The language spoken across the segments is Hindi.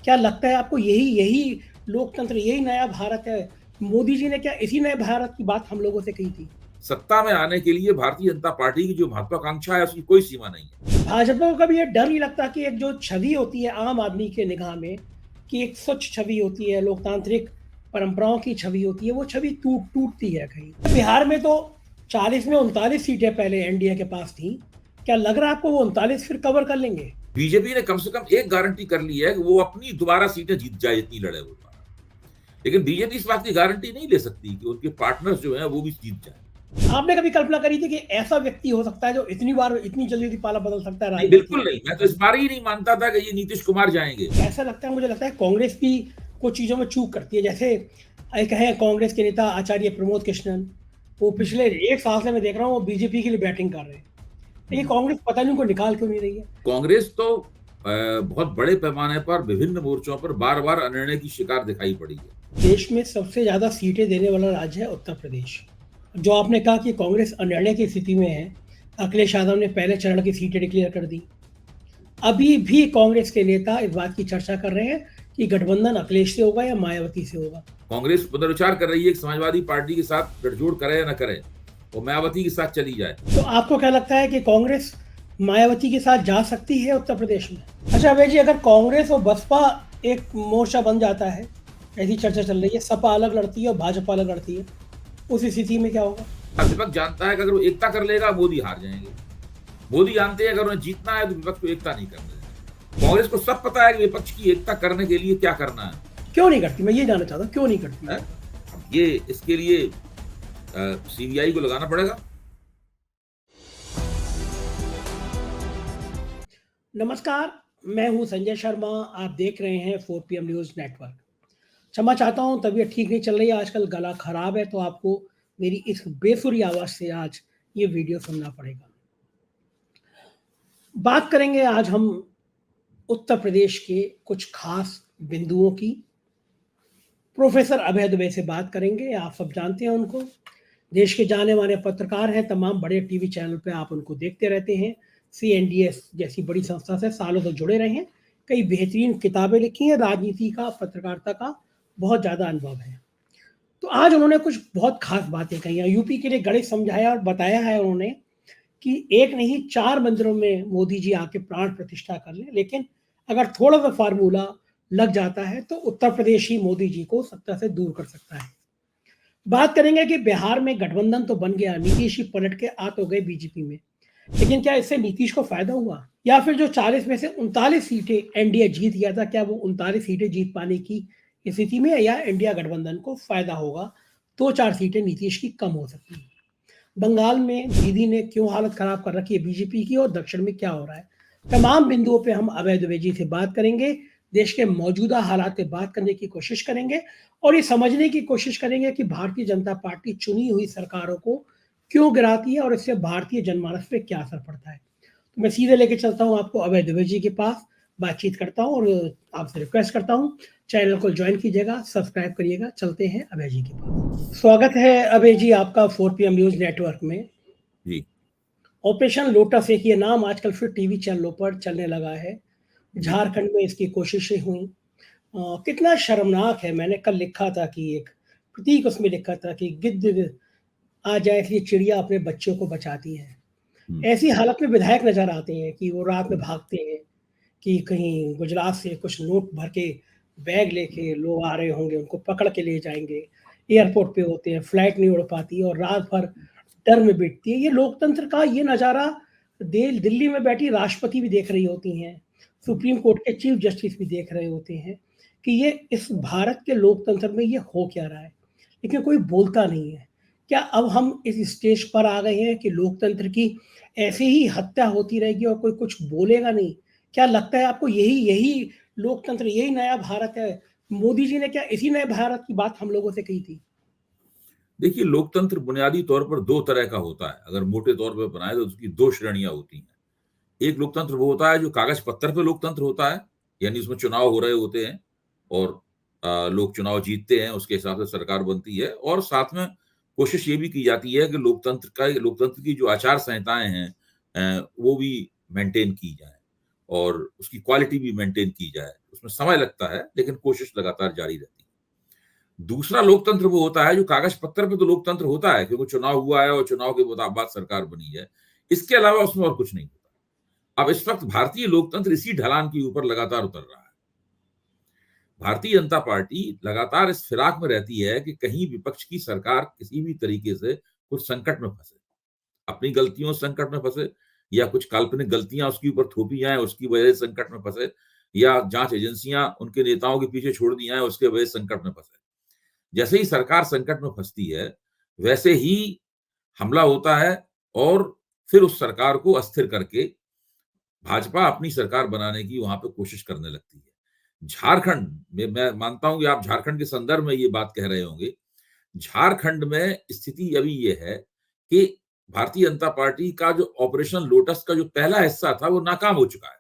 क्या लगता है आपको यही यही लोकतंत्र, यही नया भारत है? मोदी जी ने क्या इसी नए भारत की बात हम लोगों से कही थी? सत्ता में आने के लिए भारतीय जनता पार्टी की जो महत्वाकांक्षा है उसकी कोई सीमा नहीं है। भाजपा को कभी ये डर नहीं लगता कि एक जो छवि होती है आम आदमी के निगाह में, कि एक स्वच्छ छवि होती है, लोकतांत्रिक परंपराओं की छवि होती है, वो छवि टूटती है कहीं? बिहार में तो 40 में 39 सीटें पहले एनडीए के पास थी। क्या लग रहा है आपको वो 39 फिर कवर कर लेंगे? बीजेपी ने कम से कम एक गारंटी कर ली है कि वो अपनी दोबारा सीटें जीत जाए, इतनी लड़े वो दोबारा। लेकिन बीजेपी इस बात की गारंटी नहीं ले सकती कि उनके पार्टनर्स जो हैं वो भी जीत जाए। आपने कभी कल्पना करी थी कि ऐसा व्यक्ति हो सकता है जो इतनी बार इतनी जल्दी पाला बदल सकता है नहीं, राजनीति बिल्कुल में? नहीं। मैं तो इस बार ही नहीं मानता था कि ये नीतीश कुमार जाएंगे। ऐसा लगता है, मुझे लगता है कांग्रेस भी कुछ चीज़ों में चूक करती है। जैसे एक है कांग्रेस के नेता आचार्य प्रमोद कृष्णन, वो पिछले एक साल से मैं देख रहा हूँ वो बीजेपी के लिए बैटिंग कर रहे हैं। लेकिन कांग्रेस पता नहीं उनको निकाल क्यों नहीं रही है। कांग्रेस तो बहुत बड़े पैमाने पर विभिन्न मोर्चों पर बार बार अनिर्णय की शिकार दिखाई पड़ी है। देश में सबसे ज़्यादा सीटें देने वाला राज्य है उत्तर प्रदेश। जो आपने कहा कि कांग्रेस अनिर्णय की स्थिति में है, अखिलेश यादव ने पहले चरण की सीटें डिक्लेयर कर दी। अभी भी कांग्रेस के नेता इस बात की चर्चा कर रहे हैं कि गठबंधन अखिलेश से होगा या मायावती से होगा। कांग्रेस पुनर्विचार कर रही है कि समाजवादी पार्टी के साथ गठजोड़ करे या न करे, वो मायावती के साथ चली जाए। तो आपको क्या लगता है कि कांग्रेस मायावती के साथ जा सकती है उत्तर प्रदेश में? अच्छा अभय जी, अगर कांग्रेस और बसपा एक मोर्चा बन जाता है, ऐसी चर्चा चल रही है, सपा अलग लड़ती है और भाजपा अलग लड़ती है, उस स्थिति में क्या होगा? विपक्ष जानता है कि अगर वो एकता कर लेगा मोदी हार जाएंगे। मोदी जानते हैं अगर उन्हें जीतना है तो विपक्ष को एकता नहीं करने देंगे। कांग्रेस को सब पता है कि विपक्ष की एकता करने के लिए क्या करना है। क्यों नहीं करती, मैं ये जानना चाहता हूँ, क्यों नहीं करती है? है? ये इसके लिए सीबीआई को लगाना पड़ेगा। नमस्कार, मैं हूं संजय शर्मा। आप देख रहे हैं 4 PM न्यूज़ नेटवर्क। क्षमा चाहता हूं, तबीयत ठीक नहीं चल रही है, आजकल गला खराब है, तो आपको मेरी इस बेसुरी आवाज़ से आज ये वीडियो सुनना पड़ेगा। बात करेंगे आज हम उत्तर प्रदेश के कुछ खास बिंदुओं की। प्रोफेसर अभय दुबे से बात करेंगे, आप सब जानते हैं उनको। देश के जाने माने पत्रकार हैं, तमाम बड़े टीवी चैनल पे आप उनको देखते रहते हैं। CNDS जैसी बड़ी संस्था से सालों से जुड़े रहे हैं, कई बेहतरीन किताबें लिखी हैं, राजनीति का, पत्रकारिता का बहुत ज़्यादा अनुभव है। तो आज उन्होंने कुछ बहुत खास बातें कही हैं, यूपी के लिए गणित समझाया और बताया है उन्होंने कि एक नहीं 4 मंदिरों में मोदी जी आके प्राण प्रतिष्ठा कर लें, लेकिन अगर थोड़ा-सा फ़ॉर्मूला लग जाता है तो उत्तर प्रदेश ही मोदी जी को सत्ता से दूर कर सकता है। बात करेंगे कि बिहार में गठबंधन तो बन गया, नीतीश ही पलट के आ तो गए बीजेपी में, लेकिन क्या इससे नीतीश को फ़ायदा हुआ? या फिर जो 40 में से 39 सीटें एनडीए जीत गया था, क्या वो 39 सीटें जीत पाने की स्थिति में है या इंडिया गठबंधन को फ़ायदा होगा, 2-4 सीटें नीतीश की कम हो सकती हैं? बंगाल में दीदी ने क्यों हालत खराब कर रखी है बीजेपी की और दक्षिण में क्या हो रहा है? तमाम बिंदुओं पे हम अभय द्विवेदी जी से बात करेंगे, देश के मौजूदा हालात पे बात करने की कोशिश करेंगे और ये समझने की कोशिश करेंगे कि भारतीय जनता पार्टी चुनी हुई सरकारों को क्यों गिराती है और इससे भारतीय जनमानस पे क्या असर पड़ता है। तो मैं सीधे लेके चलता हूँ आपको अभय द्विवेदी जी के पास, बातचीत करता हूँ और आपसे रिक्वेस्ट करता हूँ, चैनल को ज्वाइन कीजिएगा, सब्सक्राइब करिएगा। चलते हैं अभय जी के पास। स्वागत है अभय जी आपका 4 PM न्यूज़ नेटवर्क में। जी। ऑपरेशन लोटस एक ये नाम आजकल फिर टीवी चैनलों पर चलने लगा है। जी। झारखंड में इसकी कोशिशें हुई। कितना शर्मनाक है, मैंने कल लिखा था कि एक प्रतीक उसमें लिखा था कि गिद्ध आ जाए इसलिए चिड़िया अपने बच्चों को बचाती है। हम्म। ऐसी हालत में विधायक नज़र आते हैं कि वो रात में भागते हैं कि कहीं गुजरात से कुछ नोट भर के बैग लेके लोग आ रहे होंगे, उनको पकड़ के ले जाएँगे। एयरपोर्ट पे होते हैं, फ्लाइट नहीं उड़ पाती और रात भर डर में बीतती है। ये लोकतंत्र का ये नज़ारा दिल्ली में बैठी राष्ट्रपति भी देख रही होती हैं, सुप्रीम कोर्ट के चीफ जस्टिस भी देख रहे होते हैं कि ये इस भारत के लोकतंत्र में ये हो क्या रहा है, लेकिन कोई बोलता नहीं है। क्या अब हम इस स्टेज पर आ गए हैं कि लोकतंत्र की ऐसे ही हत्या होती रहेगी और कोई कुछ बोलेगा नहीं? क्या लगता है आपको यही यही लोकतंत्र, यही नया भारत है? मोदी जी ने क्या इसी नए भारत की बात हम लोगों से कही थी? देखिए, लोकतंत्र बुनियादी तौर पर दो तरह का होता है। अगर मोटे तौर पर बनाए तो उसकी दो श्रेणियां होती हैं। एक लोकतंत्र वो होता है जो कागज पत्थर पे लोकतंत्र होता है, यानी उसमें चुनाव हो रहे होते हैं और लोग चुनाव जीतते हैं, उसके हिसाब से सरकार बनती है और साथ में कोशिश ये भी की जाती है कि लोकतंत्र की जो आचार संहिताएं हैं वो भी मेंटेन की जाए। और उसकी क्वालिटी भी मेंटेन की जाए। उसमें समय लगता है, लेकिन कोशिश लगातार जारी रहती है। दूसरा लोकतंत्र वो होता है जो कागज पत्थर पे तो लोकतंत्र होता है, क्योंकि चुनाव हुआ है और चुनाव के बाद सरकार बनी है। इसके अलावा उसमें और कुछ नहीं होता। अब इस वक्त भारतीय लोकतंत्र इसी ढलान के ऊपर लगातार उतर रहा है। भारतीय जनता पार्टी लगातार इस फिराक में रहती है कि कहीं विपक्ष की सरकार किसी भी तरीके से कुछ संकट में फंसे, अपनी गलतियों से संकट में फंसे, या कुछ काल्पनिक गलतियां उसके ऊपर थोपी जाएं, उसकी वजह से संकट में फंसे, या जांच एजेंसियां उनके नेताओं के पीछे छोड़ दी जाएं, उसके वजह से संकट में फंसे। जैसे ही सरकार संकट में फंसती है, वैसे ही हमला होता है और फिर उस सरकार को अस्थिर करके भाजपा अपनी सरकार बनाने की वहां पे कोशिश करने लगती है। झारखंड में, मैं मानता हूं कि आप झारखंड के संदर्भ में ये बात कह रहे होंगे, झारखंड में स्थिति अभी ये है कि भारतीय जनता पार्टी का जो ऑपरेशन लोटस का जो पहला हिस्सा था वो नाकाम हो चुका है।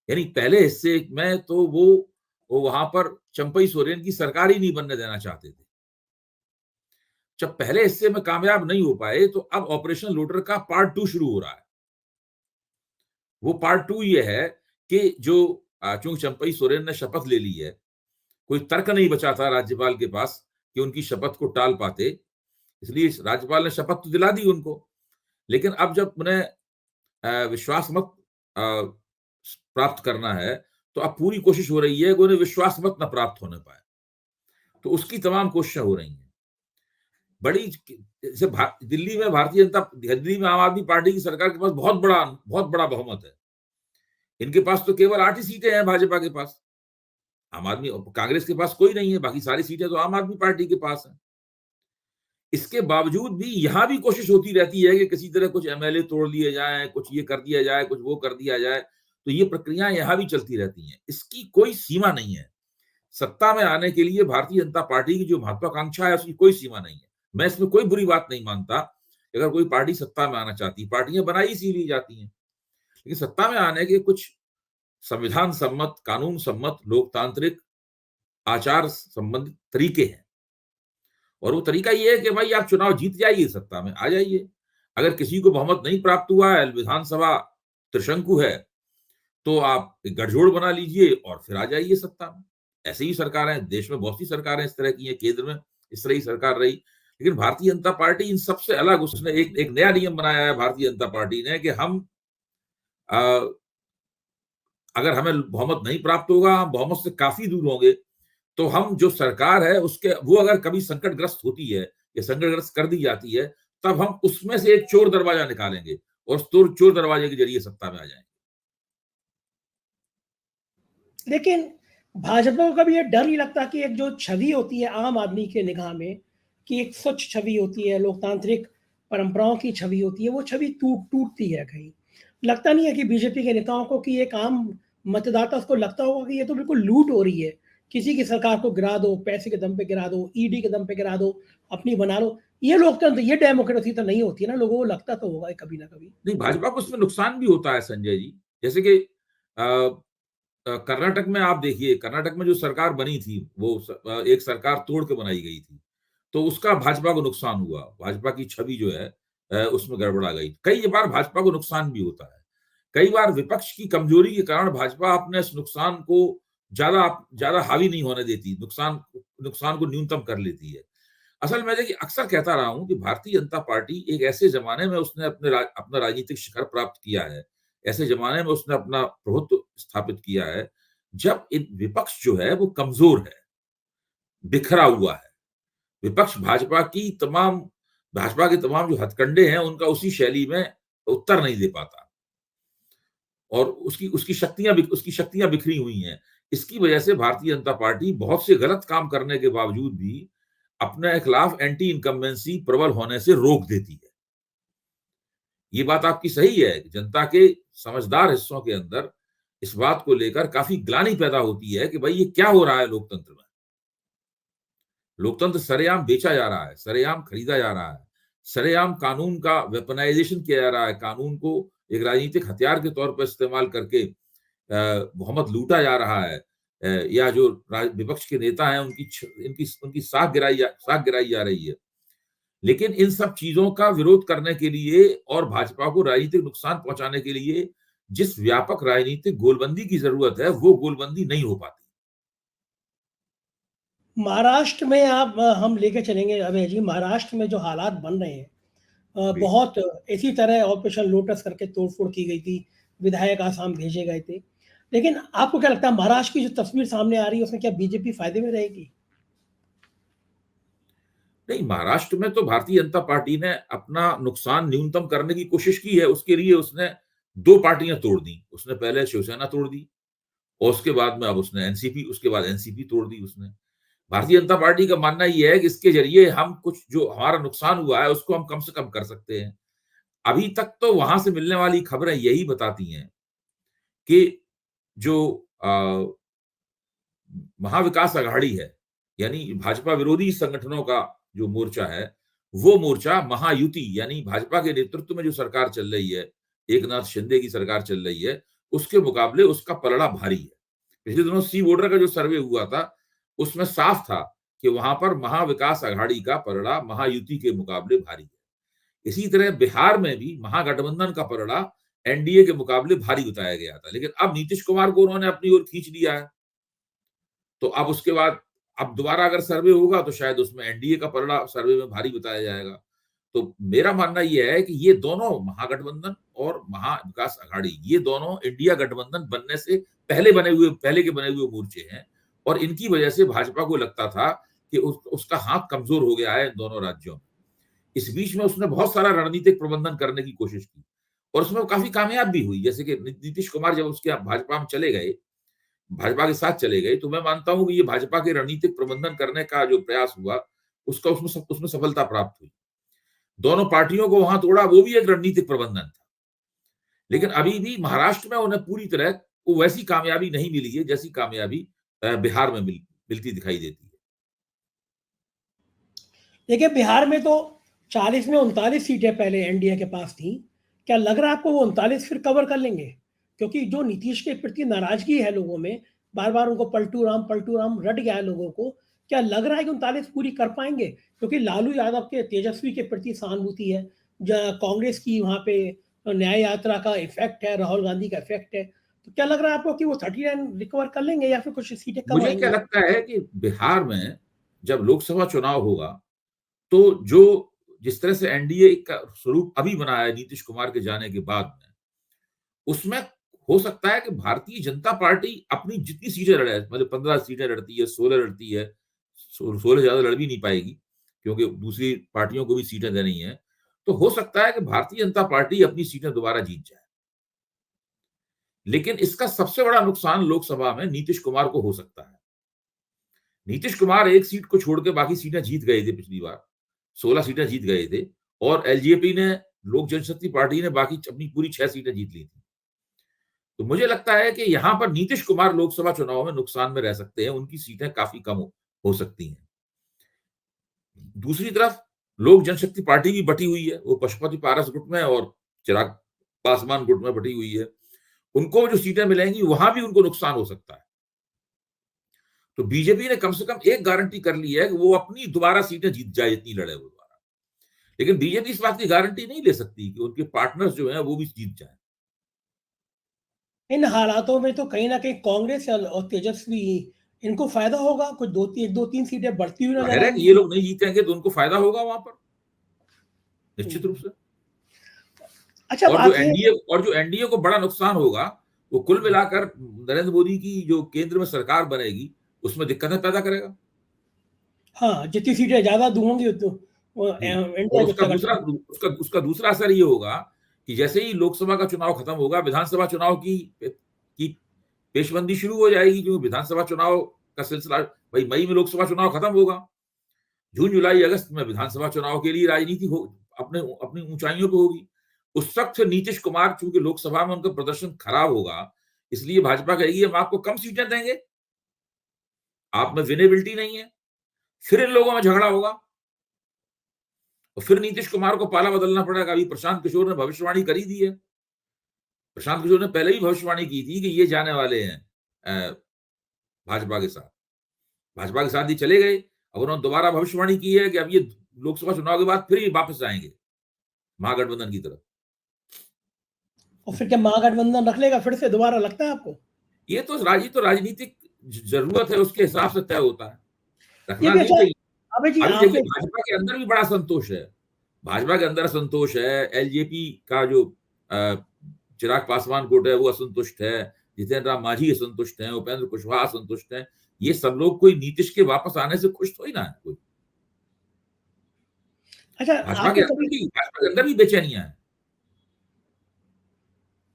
यानी पहले हिस्से में तो वो वहां पर चंपई सोरेन की सरकार ही नहीं बनने देना चाहते थे। जब पहले हिस्से में कामयाब नहीं हो पाए, तो अब ऑपरेशन लोटर का पार्ट 2 शुरू हो रहा है। वो पार्ट 2 ये है कि जो चूंकि चंपई सोरेन ने शपथ ले ली है, कोई तर्क नहीं बचा था राज्यपाल के पास कि उनकी शपथ को टाल पाते, इसलिए राज्यपाल ने शपथ तो दिला दी उनको। लेकिन अब जब उन्हें विश्वास मत प्राप्त करना है, तो अब पूरी कोशिश हो रही है कि उन्हें विश्वास मत न प्राप्त होने पाए। तो उसकी तमाम कोशिशें हो रही हैं। बड़ी जैसे दिल्ली में आम आदमी पार्टी की सरकार के पास बहुत बड़ा बहुमत है। इनके पास तो केवल 8 ही सीटें हैं भाजपा के पास। आम आदमी कांग्रेस के पास कोई नहीं है, बाकी सारी सीटें तो आम आदमी पार्टी के पास है। इसके बावजूद भी यहां भी कोशिश होती रहती है कि किसी तरह कुछ एमएलए तोड़ लिए जाए, कुछ ये कर दिया जाए, कुछ वो कर दिया जाए। तो ये प्रक्रियाएं यहां भी चलती रहती हैं। इसकी कोई सीमा नहीं है। सत्ता में आने के लिए भारतीय जनता पार्टी की जो महत्वाकांक्षा है, उसकी कोई सीमा नहीं है। मैं इसमें कोई बुरी बात नहीं मानता। अगर कोई पार्टी सत्ता में आना चाहती, पार्टियां बनाई इसीलिए जाती हैं। लेकिन सत्ता में आने के कुछ संविधान सम्मत, कानून सम्मत, लोकतांत्रिक आचार संबंधित तरीके हैं। और वो तरीका ये है कि भाई आप चुनाव जीत जाइए, सत्ता में आ जाइए। अगर किसी को बहुमत नहीं प्राप्त हुआ है, विधानसभा त्रिशंकु है, तो आप एक गठजोड़ बना लीजिए और फिर आ जाइए सत्ता में। ऐसे ही सरकारें देश में बहुत सी सरकारें इस तरह की हैं, केंद्र में इस तरह की सरकार रही। लेकिन भारतीय जनता पार्टी इन सबसे अलग, उसने एक नया नियम बनाया है भारतीय जनता पार्टी ने कि हम अगर हमें बहुमत नहीं प्राप्त होगा, हम बहुमत से काफी दूर होंगे, तो हम जो सरकार है उसके वो अगर कभी संकटग्रस्त होती है या संकटग्रस्त कर दी जाती है, तब हम उसमें से एक चोर दरवाजा निकालेंगे और उस चोर दरवाजे के जरिए सत्ता में आ जाएंगे। लेकिन भाजपा को कभी ये डर नहीं लगता कि एक जो छवि होती है आम आदमी के निगाह में, कि एक स्वच्छ छवि होती है, लोकतांत्रिक परंपराओं की छवि होती है, वो छवि टूटती है कहीं? लगता नहीं है कि बीजेपी के नेताओं को, कि एक आम मतदाता को लगता होगा कि ये तो बिल्कुल लूट हो रही है, किसी की सरकार को गिरा दो, पैसे के दम पे गिरा दो, ईडी के दम पे गिरा दो, अपनी बना लो। ये लोकतंत्र, ये डेमोक्रेसी तो नहीं होती है ना। लोगों को लगता तो होगा कभी ना कभी। नहीं, भाजपा को उसमें नुकसान भी होता है संजय जी। जैसे कि कर्नाटक में आप देखिए, कर्नाटक में जो सरकार बनी थी वो एक सरकार तोड़ के बनाई गई थी, तो उसका भाजपा को नुकसान हुआ। भाजपा की छवि जो है उसमें गड़बड़ा गई। कई बार भाजपा को नुकसान भी होता है। कई बार विपक्ष की कमजोरी के कारण भाजपा अपने इस नुकसान को ज्यादा ज्यादा हावी नहीं होने देती, नुकसान को न्यूनतम कर लेती है। असल में देखिए, अक्सर कहता रहा हूं कि भारतीय जनता पार्टी एक ऐसे जमाने में उसने अपना राजनीतिक शिखर प्राप्त किया है, ऐसे जमाने में उसने अपना प्रभुत्व स्थापित किया है, जब विपक्ष जो है वो कमजोर है, बिखरा हुआ है। विपक्ष भाजपा के तमाम जो हथकंडे हैं उनका उसी शैली में उत्तर नहीं दे पाता, और उसकी शक्तियां बिखरी हुई हैं। इसकी वजह से भारतीय जनता पार्टी बहुत से गलत काम करने के बावजूद भी अपने खिलाफ एंटी इनकम्बेंसी प्रबल होने से रोक देती है। ये बात आपकी सही है कि जनता के समझदार हिस्सों के अंदर इस बात को लेकर काफी ग्लानि पैदा होती है कि भाई ये क्या हो रहा है लोकतंत्र में। लोकतंत्र सरेआम बेचा जा रहा है, सरेआम खरीदा जा रहा है, सरेआम कानून का वेपनाइजेशन किया जा रहा है, कानून को एक राजनीतिक हथियार के तौर पर इस्तेमाल करके बहुमत लूटा जा रहा है, या जो विपक्ष के नेता हैं उनकी साख गिराई जा रही है। लेकिन इन सब चीजों का विरोध करने के लिए और भाजपा को राजनीतिक नुकसान पहुंचाने के लिए जिस व्यापक राजनीतिक गोलबंदी की जरूरत है वो गोलबंदी नहीं हो पाती। महाराष्ट्र में आप हम लेके चलेंगे अभय जी, महाराष्ट्र में जो हालात बन रहे हैं, जी। बहुत इसी तरह ऑपरेशन लोटस करके तोड़-फोड़ की गई थी, विधायक आसाम भेजे गए थे। लेकिन आपको क्या लगता है महाराष्ट्र की जो तस्वीर सामने आ रही है उसमें क्या बीजेपी फ़ायदे में रहेगी? नहीं, महाराष्ट्र में तो भारतीय जनता पार्टी ने अपना नुकसान न्यूनतम करने की कोशिश की है। उसके लिए उसने 2 पार्टियां तोड़ दी। उसने पहले शिवसेना तोड़ दी और उसके बाद में अब उसने एनसीपी, उसके बाद एनसीपी तोड़ दी उसने। भारतीय जनता पार्टी का मानना ये है कि इसके ज़रिए हम कुछ जो हमारा नुकसान हुआ है उसको हम कम से कम कर सकते हैं। अभी तक तो वहां से मिलने वाली खबरें यही बताती हैं कि जो महाविकास अघाड़ी है, यानी भाजपा विरोधी संगठनों का जो मोर्चा है, वो मोर्चा महायुति यानी भाजपा के नेतृत्व में जो सरकार चल रही है, एकनाथ शिंदे की सरकार चल रही है, उसके मुकाबले उसका पलड़ा भारी है। पिछले दिनों सी वोटर का जो सर्वे हुआ था, उसमें साफ था कि वहां पर महाविकास अघाड़ी का पलड़ा महायुति के मुकाबले भारी है। इसी तरह बिहार में भी महागठबंधन का पलड़ा एनडीए के मुकाबले भारी बताया गया था, लेकिन अब नीतीश कुमार को उन्होंने अपनी ओर खींच लिया है। तो अब उसके बाद अब दोबारा अगर सर्वे होगा तो शायद उसमें एनडीए का पलड़ा सर्वे में भारी बताया जाएगा। तो मेरा मानना यह है कि ये दोनों महागठबंधन और महाविकास अघाड़ी, ये दोनों इंडिया गठबंधन बनने से पहले के बने हुए मोर्चे हैं और इनकी वजह से भाजपा को लगता था कि उसका हाथ कमजोर हो गया है इन दोनों राज्यों में। इस बीच में उसने बहुत सारा रणनीतिक प्रबंधन करने की कोशिश की और उसमें वो काफी कामयाब भी हुई। जैसे कि नीतीश कुमार जब उसके भाजपा में चले गए, भाजपा के साथ चले गए, तो मैं मानता हूं कि ये भाजपा के रणनीतिक प्रबंधन करने का जो प्रयास हुआ, उसका उसमें सफलता प्राप्त हुई। दोनों पार्टियों को वहां तोड़ा, वो भी एक रणनीतिक प्रबंधन था। लेकिन अभी भी महाराष्ट्र में उन्हें पूरी तरह वो वैसी कामयाबी नहीं मिली है जैसी कामयाबी बिहार में मिलती दिखाई देती है। देखिए बिहार में तो 40 में 39 सीटें पहले एनडीए के पास थी। क्या लग रहा है आपको वो 39 फिर कवर कर लेंगे? क्योंकि जो नीतीश के प्रति नाराज़गी है लोगों में, बार-बार उनको पलटू राम रट गया है लोगों को। क्या लग रहा है कि 39 पूरी कर पाएँगे? क्योंकि लालू यादव के तेजस्वी के प्रति सहानुभूति है। कांग्रेस की वहाँ पे न्याय यात्रा का इफ़ेक्ट है, राहुल गांधी का इफ़ेक्ट है। तो क्या लग रहा है आपको कि वो 39 रिकवर कर लेंगे या फिर कुछ सीटें कम मुझे क्या आएँगी? लगता है कि बिहार में जब लोकसभा चुनाव होगा, तो जो जिस तरह से एनडीए का स्वरूप अभी बना है नीतीश कुमार के जाने के बाद में, उसमें हो सकता है कि भारतीय जनता पार्टी अपनी जितनी सीटें लड़े, मतलब 15 सीटें लड़ती है, 16 लड़ती है, 16 ज्यादा लड़ भी नहीं पाएगी क्योंकि दूसरी पार्टियों को भी सीटें देनी है। तो हो सकता है कि भारतीय जनता पार्टी अपनी सीटें दोबारा जीत जाए। लेकिन इसका सबसे बड़ा नुकसान लोकसभा में नीतीश कुमार को हो सकता है। नीतीश कुमार एक सीट को छोड़ के बाकी सीटें जीत गए थे पिछली बार, 16 सीटें जीत गए थे और एलजेपी ने, लोक जनशक्ति पार्टी ने बाकी अपनी पूरी 6 सीटें जीत ली थी। तो मुझे लगता है कि यहां पर नीतीश कुमार लोकसभा चुनाव में नुकसान में रह सकते हैं, उनकी सीटें काफी कम हो सकती हैं। दूसरी तरफ लोक जनशक्ति पार्टी भी बटी हुई है, वो पशुपति पारस गुट में और चिराग पासवान गुट में बटी हुई है। उनको जो सीटें मिलेंगी वहां भी उनको नुकसान हो सकता है। तो बीजेपी ने कम से कम एक गारंटी कर ली है कि वो अपनी दोबारा सीटें जीत जाए जितनी लड़े वो दोबारा। लेकिन बीजेपी इस बात की गारंटी नहीं ले सकती कि उनके पार्टनर्स जो हैं वो भी जीत जाए। इन हालातों में तो कहीं न कहीं कांग्रेस और तेजस्वी इनको फ़ायदा होगा, कुछ 2-3 सीटें बढ़ती हुई नज़र जाहिर है कि ये आएँगी। लोग नहीं जीतेंगे तो उनको फायदा होगा वहां पर, निश्चित रूप हुँ। से। अच्छा बात ये और जो एनडीए को बड़ा नुकसान होगा, वो कुल मिलाकर नरेंद्र मोदी की जो केंद्र में सरकार बनेगी, उसमें दिक्कतें पैदा करेगा। हाँ, जितनी सीटें ज़्यादा होंगी तो जी। और इंडिया जितना गठबंधन उसका दूसरा असर ये होगा कि जैसे ही लोकसभा का चुनाव खत्म होगा, विधानसभा चुनाव की पेशबंदी शुरू हो जाएगी, क्योंकि विधानसभा चुनाव का सिलसिला भाई मई में लोकसभा चुनाव खत्म होगा। जून, जुलाई, अगस्त में विधानसभा चुनाव के लिए राजनीति हो अपने अपनी ऊंचाइयों पे होगी। उस वक्त फिर नीतीश कुमार, चूंकि लोकसभा में उनका प्रदर्शन खराब होगा, इसलिए भाजपा कहेगी हम आपको कम सीटें देंगे, आप में विनेबिलिटी नहीं है। फिर इन लोगों में झगड़ा होगा और फिर नीतीश कुमार को पाला बदलना पड़ेगा। अभी प्रशांत किशोर ने भविष्यवाणी करी दी है। प्रशांत किशोर ने पहले ही भविष्यवाणी की थी कि ये जाने वाले हैं भाजपा के साथ। भाजपा के साथ ही चले गए। अब उन्होंने दोबारा भविष्यवाणी की है कि अब ये लोकसभा चुनाव के बाद फिर ये वापस आएंगे महागठबंधन की तरफ। और फिर क्या महागठबंधन रख लेगा फिर से दोबारा, लगता है आपको? ये तो राजनीतिक जरूरत है, उसके हिसाब से तय होता है, ये रखना भी नहीं अच्छा। चाहिए। अबे जी अभी देखिए आपने भाजपा के अंदर भी बड़ा संतोष है, भाजपा के अंदर असंतोष है, एलजेपी का जो अ, चिराग पासवान गुट है वो असंतुष्ट है, जितेंद्र राम मांझी असंतुष्ट हैं, उपेंद्र कुशवाहा असंतुष्ट हैं। ये सब लोग कोई नीतीश के वापस आने से खुश थोड़ी ना है कोई। अच्छा, आपने कभी भाजपा के अंदर भी बेचैनियां है।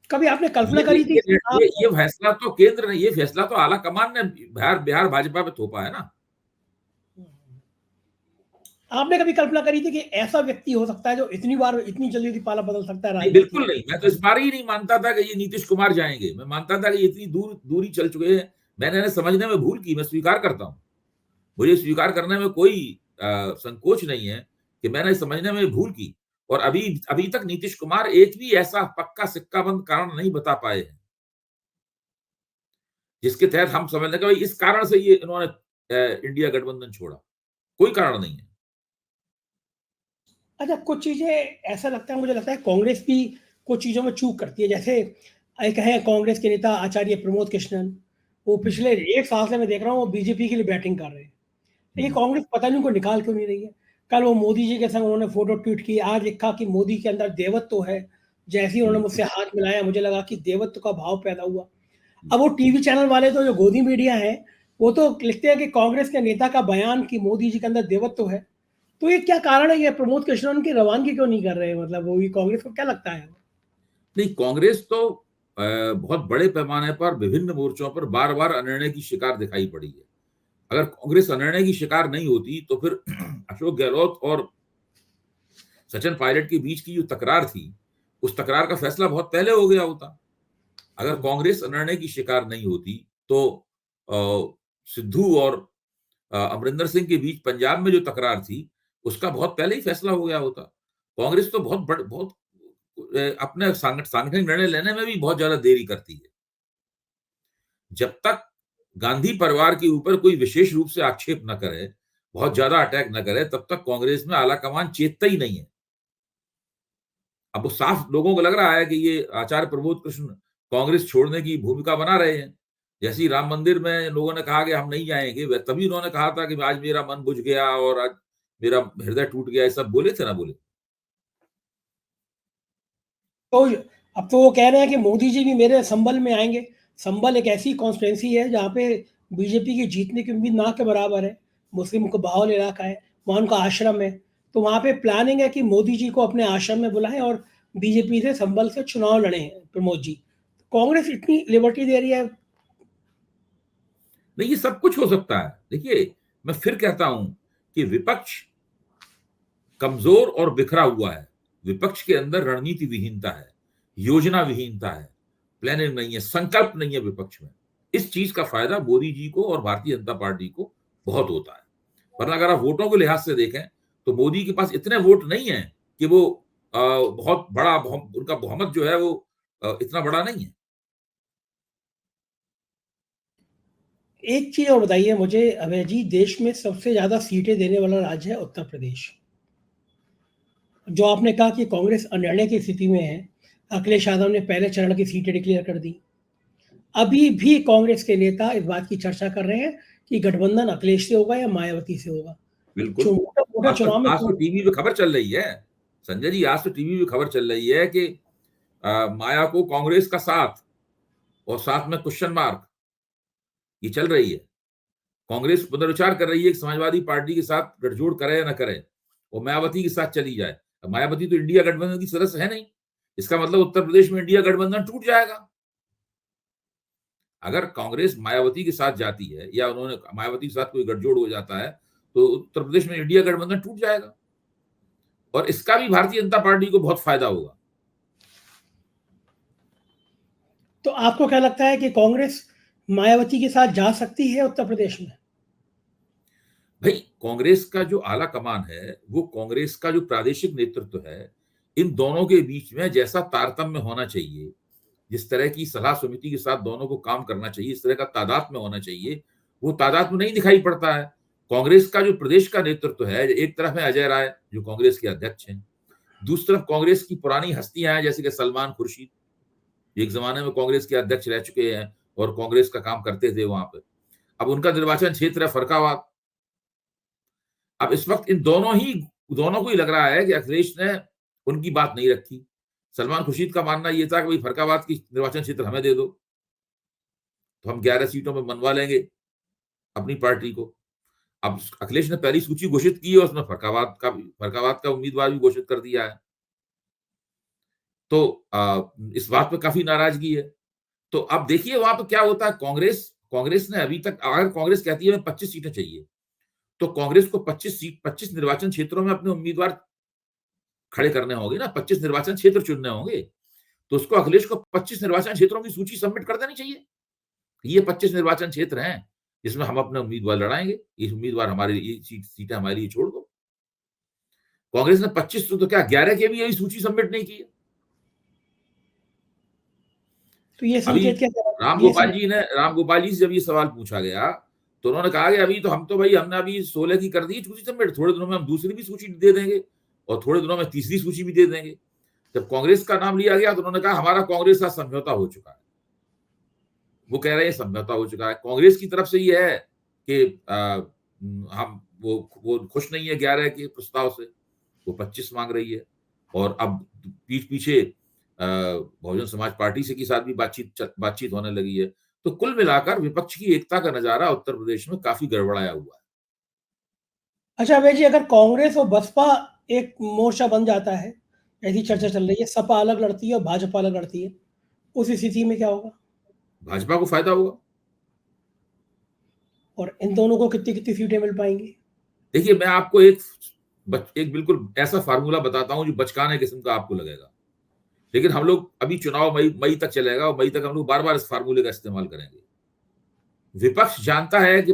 कभी आपने कल्पना ये करी थी कि आप ये फैसला तो केंद्र ने, ये फैसला तो आला कमान ने बिहार बिहार भाजपा पे थोपा है ना। आपने कभी कल्पना करी थी कि ऐसा व्यक्ति हो सकता है जो इतनी बार इतनी जल्दी पाला बदल सकता है नहीं, राजनीति बिल्कुल में? नहीं, मैं तो इस बार ही नहीं मानता था कि ये नीतीश कुमार जाएंगे, मैं मानता था कि इतनी दूरी चल चुके हैं। मैंने इन्हें समझने में भूल की, मैं स्वीकार करता हूँ, मुझे स्वीकार करने में कोई संकोच नहीं है कि मैंने समझने में भूल की। और अभी अभी तक नीतीश कुमार एक भी ऐसा पक्का सिक्काबंद कारण नहीं बता पाए हैं जिसके तहत हम समझ लें कि भाई इस कारण से ये इन्होंने इंडिया गठबंधन छोड़ा। कोई कारण नहीं है। अच्छा, कुछ चीज़ें ऐसा लगता है, मुझे लगता है कांग्रेस भी कुछ चीज़ों में चूक करती है। जैसे एक है कांग्रेस के नेता आचार्य प्रमोद कृष्णन, वो पिछले 1 साल से मैं देख रहा हूँ वो बीजेपी के लिए बैटिंग कर रहे हैं। ये हम्म, कांग्रेस पता नहीं उनको निकाल क्यों नहीं रही है। कल वो मोदी जी के संग उन्होंने फ़ोटो ट्वीट की, आज लिखा कि मोदी के अंदर देवत्व है। जैसे ही उन्होंने मुझसे बिल्कुल। हाथ मिलाया मुझे लगा कि देवत्व का भाव पैदा हुआ। अब वो टीवी चैनल वाले तो जो गोदी मीडिया है, वो तो लिखते हैं कि कांग्रेस के नेता का बयान कि मोदी जी के अंदर देवत्व है। तो ये क्या कारण है, ये प्रमोद कृष्णन की रवानगी क्यों नहीं कर रहे हैं? मतलब वो ये कांग्रेस को क्या लगता है? नहीं, कांग्रेस तो बहुत बड़े पैमाने पर विभिन्न मोर्चों पर बार बार अनिर्णय की शिकार दिखाई पड़ी है। अगर कांग्रेस अनिर्णय की शिकार नहीं होती तो फिर अशोक गहलोत और सचिन पायलट के बीच की जो तकरार थी, उस तकरार का फैसला बहुत पहले हो गया होता। अगर कांग्रेस निर्णय की शिकार नहीं होती तो सिद्धू और अमरिंदर सिंह के बीच पंजाब में जो तकरार थी, उसका बहुत पहले ही फैसला हो गया होता। कांग्रेस तो बहुत अपने सांगठनिक निर्णय लेने में भी बहुत ज्यादा देरी करती है। जब तक गांधी परिवार के ऊपर कोई विशेष रूप से आक्षेप न करे, बहुत ज्यादा अटैक न करे, तब तक कांग्रेस में आला कमान चेतता ही नहीं है। अब वो साफ लोगों को लग रहा है कि ये आचार्य प्रमोद कृष्ण कांग्रेस छोड़ने की भूमिका बना रहे हैं। जैसे ही राम मंदिर में लोगों ने कहा कि हम नहीं जाएंगे, तभी उन्होंने कहा था कि आज मेरा मन बुझ गया और आज मेरा हृदय टूट गया, ये सब बोले थे ना बोले। तो अब तो वो कह रहे हैं कि मोदी जी भी मेरे संभल में आएँगे। संभल एक ऐसी कॉन्स्टिट्यूएंसी है जहाँ पे बीजेपी की जीतने की उम्मीद ना के बराबर है। मुस्लिम को बाहुल इलाका है, वहाँ उनका आश्रम है। तो वहाँ पे प्लानिंग है कि मोदी जी को अपने आश्रम में बुलाएँ और बीजेपी से संभल से चुनाव लड़ें प्रमोद जी। कांग्रेस इतनी लिबर्टी दे रही है। नहीं, ये सब कुछ हो सकता है। देखिए, मैं फिर कहता हूं कि विपक्ष कमजोर और बिखरा हुआ है। विपक्ष के अंदर रणनीति विहीनता है, योजना विहीनता है, प्लानिंग नहीं है, संकल्प नहीं है विपक्ष में। इस चीज का फायदा मोदी जी को और भारतीय जनता पार्टी को बहुत होता है। वरना अगर आप वोटों के लिहाज से देखें तो मोदी के पास इतने वोट नहीं है कि वो बहुत बड़ा उनका बहुमत जो है वो इतना बड़ा नहीं है। एक चीज़ और बताइए मुझे अभय जी, देश में सबसे ज़्यादा सीटें देने वाला राज्य है उत्तर प्रदेश। जो आपने कहा कि कांग्रेस अनिर्णय की स्थिति में है, अखिलेश यादव ने पहले चरण की सीटें डिक्लेयर कर दी। अभी भी कांग्रेस के नेता इस बात की चर्चा कर रहे हैं कि गठबंधन अखिलेश से होगा या मायावती से होगा। बिल्कुल। मोटा चुनाव में आज तो टीवी पे खबर चल रही है, संजय जी, आज तो टीवी पे खबर चल रही है कि माया को कांग्रेस का साथ और साथ में क्वेश्चन मार्क, ये चल रही है। कांग्रेस पुनर्विचार कर रही है कि समाजवादी पार्टी के साथ गठजोड़ करे या न करे, और मायावती के साथ चली जाए। अब मायावती तो इंडिया गठबंधन की सदस्य है नहीं, इसका मतलब उत्तर प्रदेश में इंडिया गठबंधन टूट जाएगा। अगर कांग्रेस मायावती के साथ जाती है या उन्होंने मायावती के साथ कोई गठजोड़ हो जाता है तो उत्तर प्रदेश में इंडिया गठबंधन टूट जाएगा, और इसका भी भारतीय जनता पार्टी को बहुत फायदा होगा। तो आपको क्या लगता है कि कांग्रेस मायावती के साथ जा सकती है उत्तर प्रदेश में? भाई, कांग्रेस का जो आला कमान है, वो कांग्रेस का जो प्रादेशिक नेतृत्व है, इन दोनों के बीच में जैसा तारतम्य होना चाहिए, जिस तरह की सलाह समिति के साथ दोनों को काम करना चाहिए, इस तरह का तादात्म्य होना चाहिए, वो तादात्म्य नहीं दिखाई पड़ता है। कांग्रेस का जो प्रदेश का नेतृत्व है, एक तरफ है अजय राय जो कांग्रेस के अध्यक्ष हैं, दूसरी तरफ कांग्रेस की पुरानी हस्तियां हैं जैसे कि सलमान खुर्शीद, एक जमाने में कांग्रेस के अध्यक्ष रह चुके हैं और कांग्रेस का काम करते थे वहां पे। अब उनका निर्वाचन क्षेत्र है फरक्काबाद। अब इस वक्त इन दोनों को ही लग रहा है कि अखिलेश ने उनकी बात नहीं रखी। सलमान खुर्शीद का मानना यह था कि भाई फरक्काबाद की निर्वाचन क्षेत्र हमें दे दो, तो हम 11 सीटों में मनवा लेंगे अपनी पार्टी को। अब अखिलेश ने पहली सूची घोषित की है, उसमें फरक्काबाद का उम्मीदवार भी घोषित कर दिया है। तो इस बात पे काफी नाराजगी है। तो अब देखिए वहां पे क्या होता है। कांग्रेस ने अभी तक, अगर कांग्रेस कहती है हमें 25 सीटें चाहिए, तो कांग्रेस को 25 निर्वाचन क्षेत्रों में अपने उम्मीदवार खड़े करने होंगे ना, 25 निर्वाचन क्षेत्र चुनने होंगे। तो उसको अखिलेश को 25 निर्वाचन क्षेत्रों की सूची सबमिट कर देनी चाहिए। ये 25 निर्वाचन क्षेत्र हैं जिसमें हम अपने उम्मीदवार लड़ाएंगे, ये उम्मीदवार हमारे लिए, सीटें हमारे लिए छोड़ दो। कांग्रेस ने 25 तो क्या 11 की भी यही सूची सबमिट नहीं की है। तो ये अभी संकेत क्या राम गोपाल जी से जब ये सवाल पूछा गया तो उन्होंने कहा कि अभी तो हम तो भाई हमने अभी 16 की कर दी सूची सबमिट, थोड़े दिनों में हम दूसरी भी सूची दे देंगे और थोड़े दिनों में तीसरी सूची भी दे देंगे। जब कांग्रेस का नाम लिया गया तो उन्होंने कहा हमारा कांग्रेस का समझौता हो चुका है। वो कह रहे हैं समझौता हो चुका है। कांग्रेस की तरफ से ये है कि हम वो खुश नहीं है 11 के प्रस्ताव से, वो 25 मांग रही है। और अब पीठ पीछे बहुजन समाज पार्टी से के साथ भी बातचीत होने लगी है। तो कुल मिलाकर विपक्ष की एकता का नजारा उत्तर प्रदेश में काफी गड़बड़ाया हुआ है। अच्छा अभय जी, अगर कांग्रेस और बसपा एक मोर्चा बन जाता है, ऐसी चर्चा चल रही है, सपा अलग लड़ती है और भाजपा अलग लड़ती है, उस स्थिति में क्या होगा? भाजपा को फायदा होगा। और इन दोनों को कितनी कितनी सीटें मिल पाएंगी? देखिए मैं आपको एक बिल्कुल ऐसा फार्मूला बताता हूं जो बचकाने किस्म का आपको लगेगा, लेकिन हम लोग अभी चुनाव मई तक चलेगा और मई तक हम लोग बार बार इस फार्मूले का इस्तेमाल करेंगे। विपक्ष जानता है कि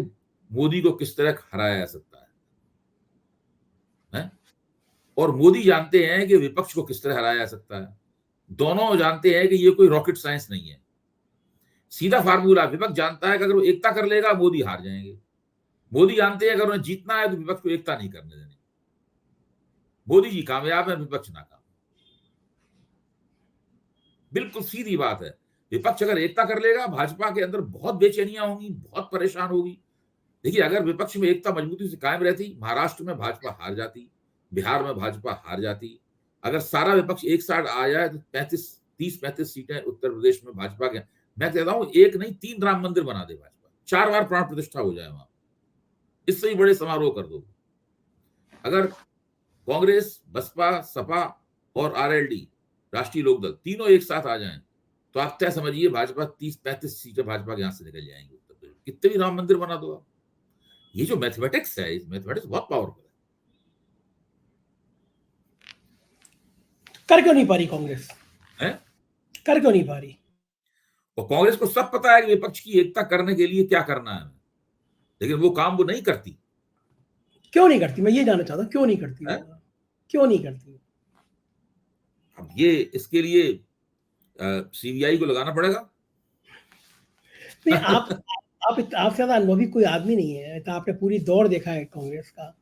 मोदी को किस तरह हराया जा सकता है? और मोदी जानते हैं कि विपक्ष को किस तरह हराया जा सकता है। दोनों जानते हैं कि ये कोई रॉकेट साइंस नहीं है। सीधा फार्मूला, विपक्ष जानता है कि अगर वो एकता कर लेगा मोदी हार जाएंगे। मोदी जानते हैं अगर उन्हें जीतना है तो विपक्ष को एकता नहीं करने देनी। मोदी जी कामयाब है, विपक्ष नाकाम। बिल्कुल सीधी बात है। विपक्ष अगर एकता कर लेगा, भाजपा के अंदर बहुत बेचैनियां होंगी, बहुत परेशान होगी। देखिए अगर विपक्ष में एकता मजबूती से कायम रहती, महाराष्ट्र में भाजपा हार जाती, बिहार में भाजपा हार जाती। अगर सारा विपक्ष एक साथ आ जाए तो 30-35 सीटें उत्तर प्रदेश में भाजपा के। मैं कहता हूं एक नहीं 3 राम मंदिर बना दे भाजपा, 4 बार प्राण प्रतिष्ठा हो जाए वहां, इससे ही बड़े समारोह कर दो। अगर कांग्रेस, बसपा, सपा और आरएलडी, राष्ट्रीय लोकदल, तीनों एक साथ आ जाएं तो आप क्या समझिए भाजपा 30-35 सीटें भाजपा के यहां से निकल जाएंगी उत्तर प्रदेश। कितने भी राम मंदिर बना दो आप। ये जो मैथमेटिक्स है, इस मैथमेटिक्स बहुत पावरफुल कर क्यों नहीं पा रही कांग्रेस? है। कर क्यों नहीं पा रही? और कांग्रेस को सब पता है कि विपक्ष की एकता करने के लिए क्या करना है, लेकिन वो काम वो नहीं करती। क्यों नहीं करती? मैं ये जानना चाहता हूं, क्यों नहीं करती? क्यों नहीं करती? अब ये इसके लिए सीबीआई को लगाना पड़ेगा। नहीं, आपसे ज्यादा अनुभवी कोई आदमी नहीं है, तो आपने पूरी दौर देखा है कांग्रेस का।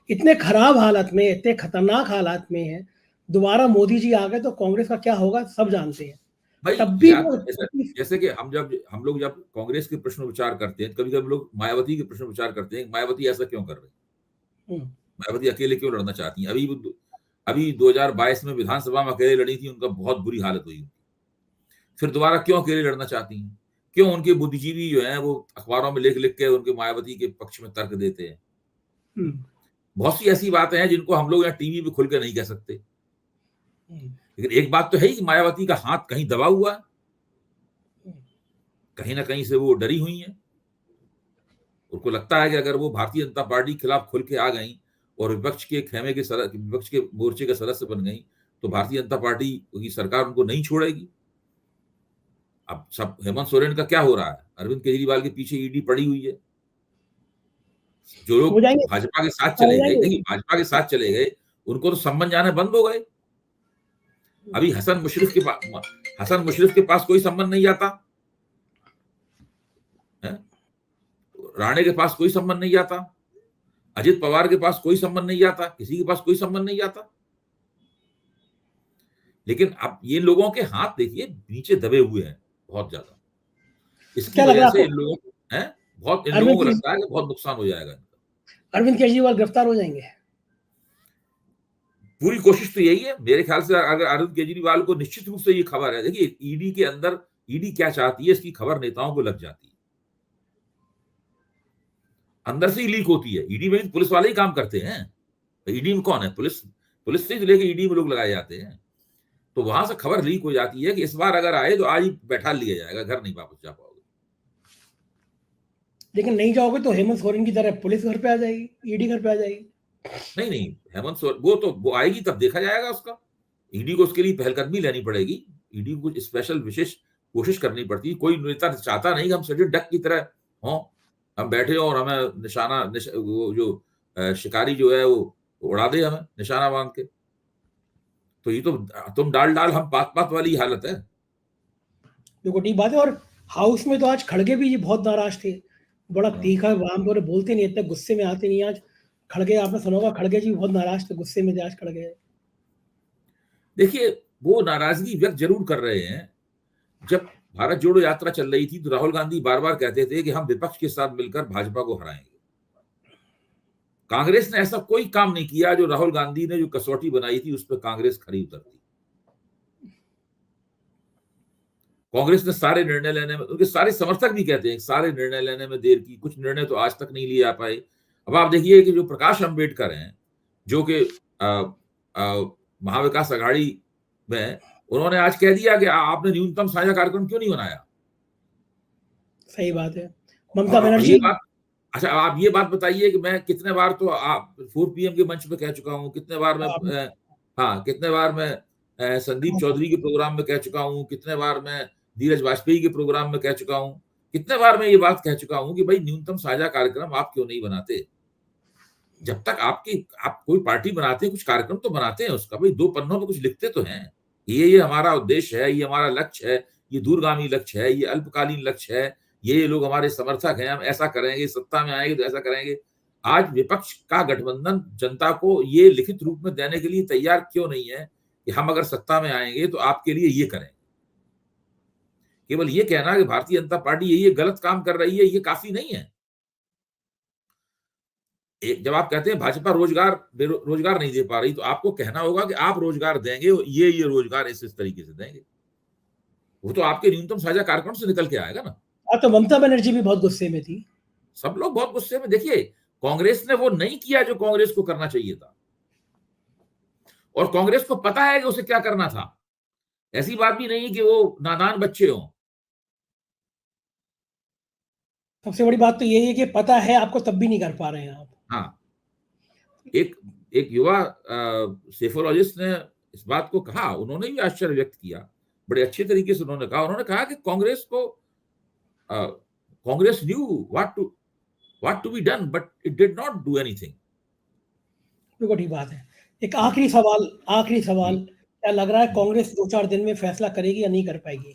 इतने खराब हालत में, इतने खतरनाक हालात में है, दोबारा मोदी जी आ गए तो कांग्रेस का क्या होगा सब जानते हैं। भाई तब भी जैसे कि हम लोग जब कांग्रेस के प्रश्न विचार करते हैं, कभी कभी लोग मायावती के प्रश्न विचार करते हैं, मायावती ऐसा क्यों कर रही है, मायावती अकेले क्यों लड़ना चाहती है। अभी 2022 में विधानसभा में अकेले लड़ी थी, उनका बहुत बुरी हालत हुई। फिर दोबारा क्यों अकेले लड़ना चाहती हैं? क्यों उनके बुद्धिजीवी जो हैं वो अखबारों में लिख लिख के उनके मायावती के पक्ष में तर्क देते हैं। बहुत सी ऐसी बातें हैं जिनको हम लोग यहाँ टीवी पे खुल के नहीं कह सकते, लेकिन एक बात तो है कि मायावती का हाथ कहीं दबा हुआ है, कहीं ना कहीं से वो डरी हुई है। उनको लगता है कि अगर वो भारतीय जनता पार्टी के खिलाफ खुल के आ गई और विपक्ष के मोर्चे के सदस्य बन गई तो भारतीय जनता पार्टी की सरकार उनको नहीं छोड़ेगी। अब सब हेमंत सोरेन का क्या हो रहा है, अरविंद केजरीवाल के पीछे ईडी पड़ी हुई है। जो लोग भाजपा के साथ चले गए, देखिए भाजपा के साथ चले गए उनको तो सम्मान जाने बंद हो गए। अभी हसन मुशर्रफ के पास कोई संबंध नहीं जाता है? राणे के पास कोई संबंध नहीं जाता, अजित पवार के पास कोई संबंध नहीं जाता, किसी के पास कोई संबंध नहीं जाता। लेकिन अब ये लोगों के हाथ देखिए नीचे दबे हुए हैं बहुत ज्यादा। इसकी क्या लग रहा वजह है से आपको इन लोगों को बहुत इन लोगों अरविंद को लगता है कि बहुत नुकसान हो जाएगा इनका। अरविंद केजरीवाल गिरफ्तार हो जाएंगे? पूरी कोशिश तो यही है मेरे ख्याल से। अगर अरविंद केजरीवाल को निश्चित रूप से ये खबर है, देखिए ईडी के अंदर ईडी क्या चाहती है इसकी खबर नेताओं को लग जाती है, अंदर से ही लीक होती है। ईडी में पुलिस वाले ही काम करते हैं। ईडी में कौन है? पुलिस। पुलिस से लेके ईडी में लोग लगाए जाते हैं। तो वहां से खबर लीक हो जाती है कि इस बार अगर आए तो आज ही बैठा लिया जाएगा, घर नहीं वापस जा पाओगे। लेकिन नहीं जाओगे तो हेमंत सोरेन की तरह पुलिस घर पे आ जाएगी, ईडी घर पे आ जाएगी। नहीं नहीं, हेमंत सोरेन वो आएगी तब देखा जाएगा उसका। ईडी को उसके लिए पहलकदमी लेनी पड़ेगी। ईडी को स्पेशल विशेष कोशिश करनी पड़ती है। कोई नेता चाहता नहीं कि हम सचिन डक की तरह हों, हम बैठे हों और हमें वो जो शिकारी जो है वो उड़ा दे हमें निशाना बांध के। तो ये तो तुम डाल डाल हम पात पात वाली हालत है। देखो ठीक बात है। और हाउस में तो आज खड़गे भी बहुत नाराज थे, बड़ा तीखा, आमतौर पर बोलते नहीं, इतने गुस्से में आते नहीं। आज खड़गे, आपने सुना होगा, खड़गे जी बहुत नाराज थे, गुस्से में थे आज खड़गे। देखिए वो नाराजगी व्यक्त जरूर कर रहे हैं। जब भारत जोड़ो यात्रा चल रही थी तो राहुल गांधी बार बार कहते थे कि हम विपक्ष के साथ मिलकर भाजपा को हराएंगे। कांग्रेस ने ऐसा कोई काम नहीं किया जो राहुल गांधी ने जो कसौटी बनाई थी उस पर कांग्रेस खरी उतरती। कांग्रेस ने सारे निर्णय लेने में, उनके सारे समर्थक भी कहते हैं सारे निर्णय लेने में देर की, कुछ निर्णय तो आज तक नहीं लिए आ पाए। अब आप देखिए कि जो प्रकाश अंबेडकर हैं, जो कि महाविकास अघाड़ी में, उन्होंने आज कह दिया कि आपने न्यूनतम साझा कार्यक्रम क्यों नहीं बनाया। सही बात है। ममता बनर्जी, अच्छा आप ये बात बताइए कि मैं कितने बार तो आप 4 PM के मंच पे कह चुका हूं, कितने बार मैं संदीप चौधरी के प्रोग्राम में कह चुका हूं, कितने बार मैं धीरज वाजपेयी के प्रोग्राम में कह चुका हूं, कितने बार मैं ये बात कह चुका हूं कि भाई न्यूनतम साझा कार्यक्रम आप क्यों नहीं बनाते। जब तक आप कोई पार्टी बनाते हैं, कुछ कार्यक्रम तो बनाते हैं उसका, भाई 2 पन्नों में कुछ लिखते तो हैं, ये हमारा उद्देश्य है, ये हमारा लक्ष्य है, ये दूरगामी लक्ष्य है, ये अल्पकालीन लक्ष्य है, ये लोग हमारे समर्थक हैं, हम ऐसा करेंगे, सत्ता में आएंगे तो ऐसा करेंगे। आज विपक्ष का गठबंधन जनता को ये लिखित रूप में देने के लिए तैयार क्यों नहीं है कि हम अगर सत्ता में आएंगे तो आपके लिए ये करें। केवल ये कहना कि भारतीय जनता पार्टी ये गलत काम कर रही है, ये काफी नहीं है। जब आप कहते हैं भाजपा रोजगार नहीं दे पा रही, तो आपको कहना होगा कि आप रोजगार देंगे, ये रोजगार इस तरीके से देंगे। वो तो आपके न्यूनतम साझा कार्यक्रम से निकल के आएगा ना। तो ममता बनर्जी भी बहुत गुस्से में थी। सब लोग बहुत गुस्से में। देखिए कांग्रेस ने वो नहीं किया जो कांग्रेस को करना चाहिए था, और कांग्रेस को पता है कि उसे क्या करना था। ऐसी बात भी नहीं कि वो नादान बच्चे हों। सबसे बड़ी बात तो यही है कि पता है आपको, तब भी नहीं कर पा रहे हैं आप। हाँ, एक युवा सेफोलॉजिस्ट ने इस बात को कहा, उन्होंने भी आश्चर्य व्यक्त किया, बड़े अच्छे तरीके से उन्होंने कहा कि Congress knew what to be done but it did not do anything. बिल्कुल ठीक बात है। एक आखिरी सवाल, क्या लग रहा है कांग्रेस 2-4 दिन में फैसला करेगी या नहीं कर पाएगी?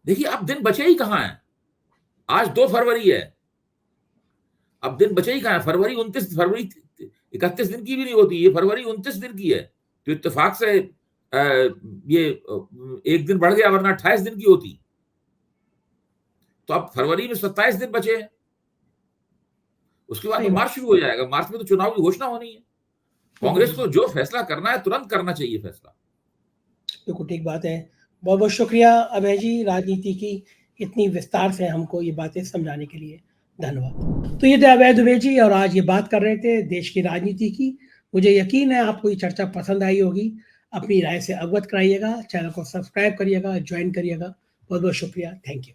देखिए अब दिन बचे ही कहां हैं। आज 2 फरवरी है, अब दिन बचे ही कहां है। फरवरी 31 दिन की भी नहीं होती, ये फरवरी 29 दिन की है। तो इत्तेफाक से ये 1 दिन बढ़ गया, वरना 28 दिन की होती। तो अब फरवरी में 27 दिन बचे हैं, उसके बाद तो मार्च शुरू हो जाएगा। मार्च में तो चुनाव की घोषणा होनी है। कांग्रेस को जो फैसला करना है तुरंत करना चाहिए फैसला। बिल्कुल ठीक बात है। बहुत बहुत शुक्रिया अभय जी, राजनीति की इतनी विस्तार से हमको ये बातें समझाने के लिए। धन्यवाद। तो ये थे अभय दुबे जी, और आज ये बात कर रहे थे देश की राजनीति की। मुझे यकीन है आपको ये चर्चा पसंद आई होगी। अपनी राय से अवगत कराइएगा, चैनल को सब्सक्राइब करिएगा, ज्वाइन करिएगा। बहुत बहुत शुक्रिया। Thank you.